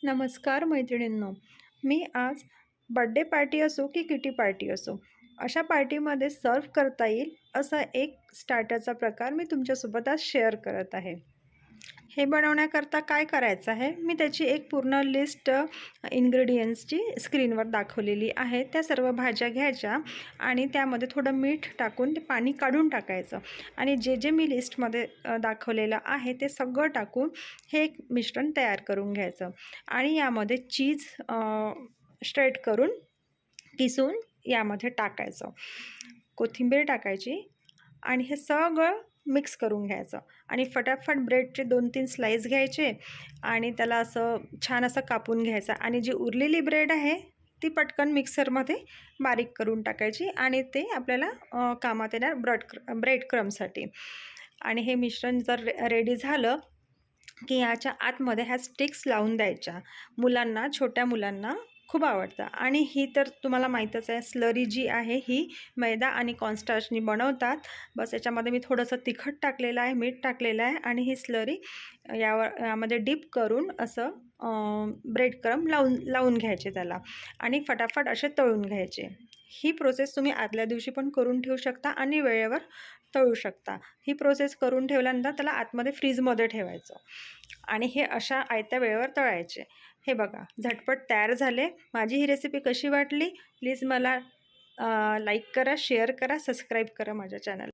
नमस्कार मैत्रिणींनो. मी आज बर्थडे पार्टी असो की किटी पार्टी असो, अशा पार्टीमध्ये सर्व्ह करता येईल असा एक स्टार्टरचा प्रकार मी तुमच्यासोबत आज शेअर करत आहे. हे बनवण्याकरता काय करायचं आहे, मी त्याची एक पूर्ण लिस्ट इन्ग्रेडियंट्सची स्क्रीनवर दाखवलेली आहे. त्या सर्व भाज्या घ्यायच्या आणि त्यामध्ये थोडं मीठ टाकून ते पाणी काढून टाकायचं आणि जे जे मी लिस्टमध्ये दाखवलेलं आहे ते सगळं टाकून हे एक मिश्रण तयार करून घ्यायचं आणि यामध्ये चीज स्ट्रेट करून किसून यामध्ये टाकायचं, कोथिंबीर टाकायची आणि हे सगळं मिक्स करून घ्यायचं आणि फटाफट ब्रेडचे 2-3 स्लाईस घ्यायचे आणि त्याला असं छान असं कापून घ्यायचं आणि जी उरलेली ब्रेड आहे ती पटकन मिक्सरमध्ये बारीक करून टाकायची आणि ते आपल्याला कामात येणार ब्रेड क्रम्ससाठी. आणि हे मिश्रण जर रेडी झालं की याच्या आतमध्ये ह्या स्टिक्स लावून द्यायच्या. मुलांना, छोट्या मुलांना खूप आवडतं आणि ही तर तुम्हाला माहीतच आहे, स्लरी जी आहे ही मैदा आणि कॉर्नस्टार्चनी बनवतात. बस याच्यामध्ये मी थोडंसं तिखट टाकलेलं आहे, मीठ टाकलेलं आहे आणि ही स्लरी यामध्ये डिप करून असं ब्रेड क्रम्ब लावून घ्यायचे त्याला आणि फटाफट असे तळून घ्यायचे. ही प्रोसेस तुम्ही आदल्या दिवशी पण करून ठेवू शकता आणि वेळेवर तळू शकता. ही प्रोसेस करून ठेवल्यानंतर त्याला आतमध्ये फ्रीजमध्ये ठेवायचं आणि हे अशा आयत्या वेळेवर तळायचे. हे बघा, झटपट तयार झाले. माझी ही रेसिपी कशी वाटली प्लीज मला लाईक करा, शेअर करा, सबस्क्राईब करा माझ्या चॅनल.